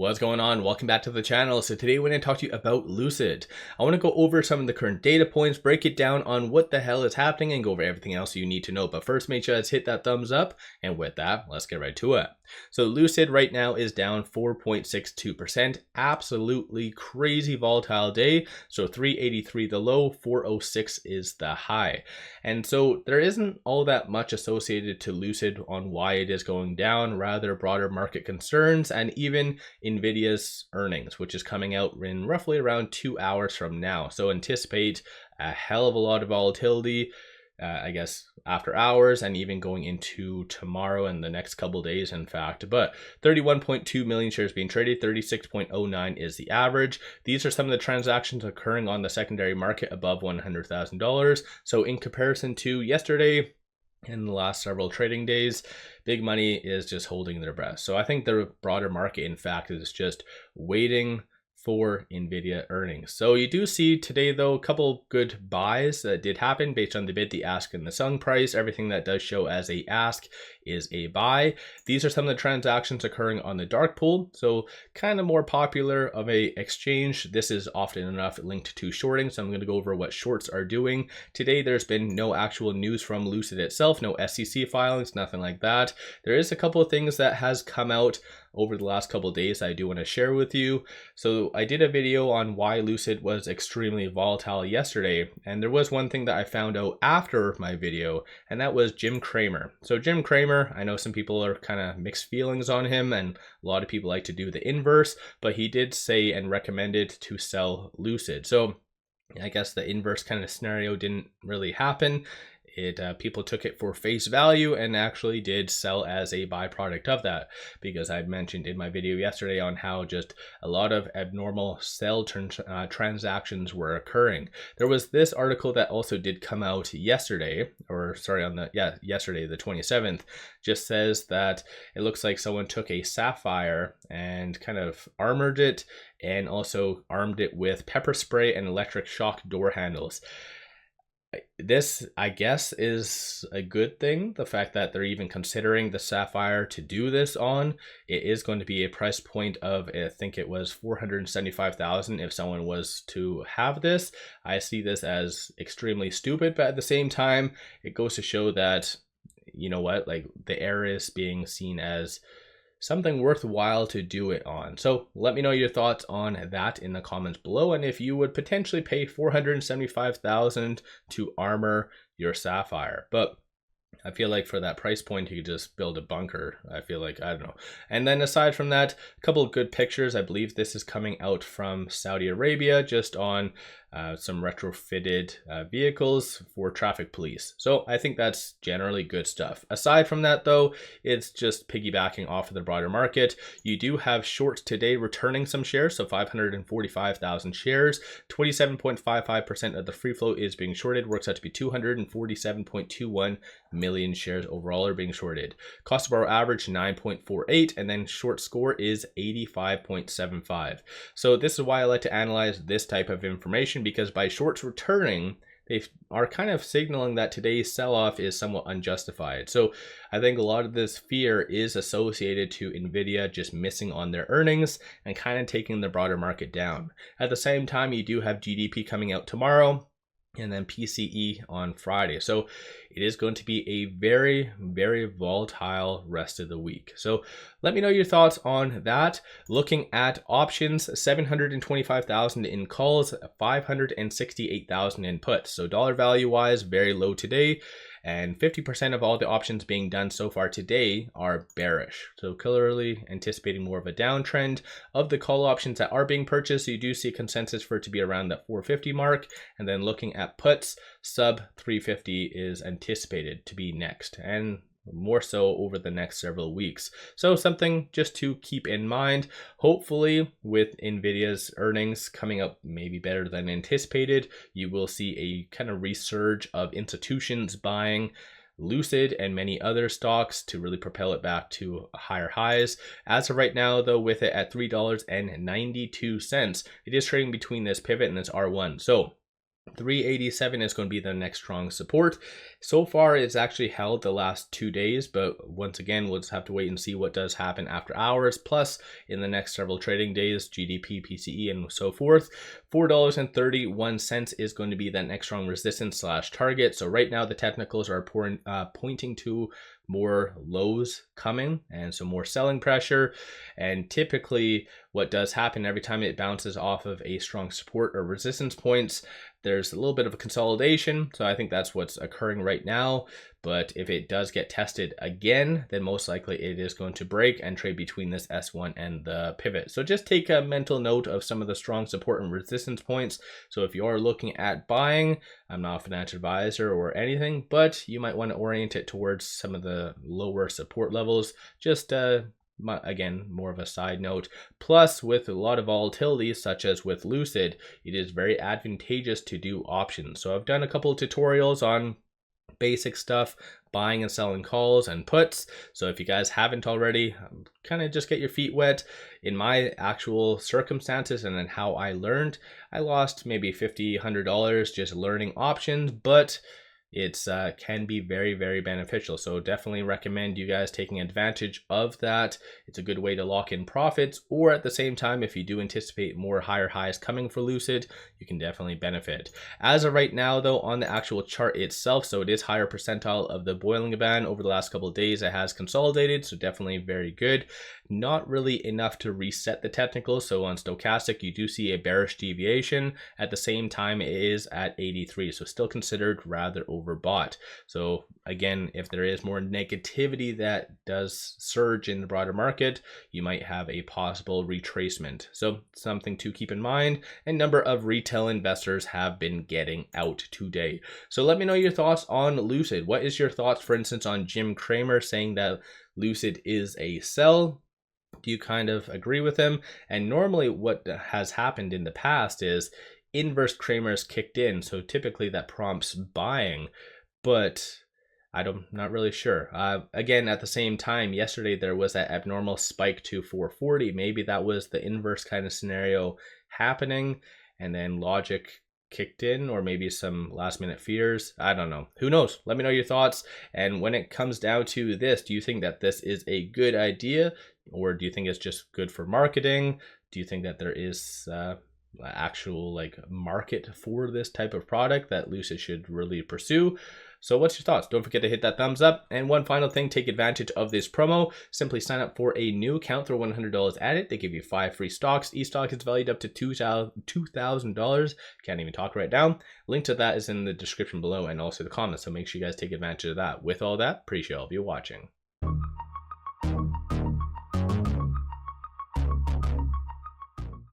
What's going on? Welcome back to the channel. So today we're going to talk to you about Lucid. I want to go over some of the current data points, break it down on what the hell is happening, and go over everything else you need to know. But first, make sure to hit that thumbs up. And with that, let's get right to it. So Lucid right now is down 4.62%. Absolutely crazy volatile day. So 383 the low, 406 is the high. And so there isn't all that much associated to Lucid on why it is going down, rather broader market concerns and even NVIDIA's earnings, which is coming out in roughly around 2 hours from now. So anticipate a hell of a lot of volatility, I guess, after hours and even going into tomorrow and the next couple days, in fact. But 31.2 million shares being traded, 36.09 is the average. These are some of the transactions occurring on the secondary market above $100,000. So in comparison to yesterday, in the last several trading days, big money is just holding their breath. So I think the broader market, in fact, is just waiting for NVIDIA earnings. So you do see today, though, a couple good buys that did happen based on the bid, the ask, and the selling price. Everything that does show as a ask is a buy. These are some of the transactions occurring on the dark pool. So kind of more popular of a exchange. This is often enough linked to shorting. So I'm going to go over what shorts are doing. Today, there's been no actual news from Lucid itself, no SEC filings, nothing like that. There is a couple of things that has come out over the last couple of days I do want to share with you. So I did a video on why Lucid was extremely volatile yesterday, and there was one thing that I found out after my video, and that was Jim Cramer. So Jim Cramer, I know some people are kind of mixed feelings on him, and a lot of people like to do the inverse, but he did say and recommended to sell Lucid. So I guess the inverse kind of scenario didn't really happen. People took it for face value and actually did sell as a byproduct of that, because I mentioned in my video yesterday on how just a lot of abnormal sell transactions were occurring. There was this article that also did come out yesterday, or sorry, yesterday the 27th, just says that it looks like someone took a sapphire and kind of armored it and also armed it with pepper spray and electric shock door handles. This, I guess, is a good thing. The fact that they're even considering the sapphire to do this on. It is going to be a price point of, I think it was $475,000 if someone was to have this. I see this as extremely stupid, but at the same time, it goes to show that, you know what, like the Air is being seen as something worthwhile to do it on. So let me know your thoughts on that in the comments below, and if you would potentially pay $475,000 to armor your sapphire. But I feel like for that price point, you could just build a bunker. I feel like, I don't know. And then aside from that, a couple of good pictures. I believe this is coming out from Saudi Arabia, just on some retrofitted vehicles for traffic police. So I think that's generally good stuff. Aside from that, though, it's just piggybacking off of the broader market. You do have shorts today returning some shares, so 545,000 shares. 27.55% of the free float is being shorted, works out to be 247.21 million shares overall are being shorted. Cost to borrow average 9.48, and then short score is 85.75. So this is why I like to analyze this type of information, because by shorts returning, they are kind of signaling that today's sell-off is somewhat unjustified. So I think a lot of this fear is associated to NVIDIA just missing on their earnings and kind of taking the broader market down. At the same time, you do have GDP coming out tomorrow, and then PCE on Friday. So it is going to be a very, very volatile rest of the week. So let me know your thoughts on that. Looking at options, 725,000 in calls, 568,000 in puts. So dollar value wise, very low today. And 50% of all the options being done so far today are bearish. So clearly anticipating more of a downtrend. Of the call options that are being purchased, you do see consensus for it to be around that 450 mark. And then looking at puts, sub 350 is anticipated to be next, and more so over the next several weeks. So something just to keep in mind. Hopefully with NVIDIA's earnings coming up maybe better than anticipated, you will see a kind of resurge of institutions buying Lucid and many other stocks to really propel it back to higher highs. As of right now, though, with it at $3.92, it is trading between this pivot and this R1. So 387 is going to be the next strong support. So far, it's actually held the last 2 days, but once again, we'll just have to wait and see what does happen after hours. Plus, in the next several trading days, GDP, PCE, and so forth. $4.31 is going to be that next strong resistance slash target. So right now, the technicals are pointing to more lows coming and so more selling pressure. And typically what does happen every time it bounces off of a strong support or resistance points, there's a little bit of a consolidation. So I think that's what's occurring right now. But if it does get tested again, then most likely it is going to break and trade between this S1 and the pivot. So just take a mental note of some of the strong support and resistance points. So if you are looking at buying, I'm not a financial advisor or anything, but you might want to orient it towards some of the lower support levels. Just again, more of a side note. Plus, with a lot of volatility, such as with Lucid, it is very advantageous to do options. So I've done a couple of tutorials on basic stuff, buying and selling calls and puts. So if you guys haven't already, kind of just get your feet wet. In my actual circumstances and then how I learned, I lost maybe $50, $100 just learning options, but it's can be very, very beneficial. So definitely recommend you guys taking advantage of that. It's a good way to lock in profits, or at the same time, if you do anticipate more higher highs coming for Lucid, you can definitely benefit. As of right now though, on the actual chart itself, so it is higher percentile of the Bollinger Band. Over the last couple of days it has consolidated, so definitely very good. Not really enough to reset the technical. So on stochastic, you do see a bearish deviation. At the same time, it is at 83, so still considered rather overbought. So again, if there is more negativity that does surge in the broader market, you might have a possible retracement. So something to keep in mind. A number of retail investors have been getting out today. So let me know your thoughts on Lucid. What is your thoughts, for instance, on Jim Cramer saying that Lucid is a sell? Do you kind of agree with him? And normally what has happened in the past is inverse Cramer's kicked in. So typically that prompts buying, but I'm not really sure. Again, at the same time, yesterday there was that abnormal spike to 440. Maybe that was the inverse kind of scenario happening, and then logic kicked in, or maybe some last minute fears. I don't know. Who knows? Let me know your thoughts. And when it comes down to this, do you think that this is a good idea, or do you think it's just good for marketing? Do you think that there is actual like market for this type of product that Lucid should really pursue? So what's your thoughts? Don't forget to hit that thumbs up. And one final thing, take advantage of this promo. Simply sign up for a new account, throw $100 at it. They give you 5 free stocks. Each stock is valued up to $2,000. Can't even talk right now. Link to that is in the description below and also the comments. So make sure you guys take advantage of that. With all that, appreciate all of you watching.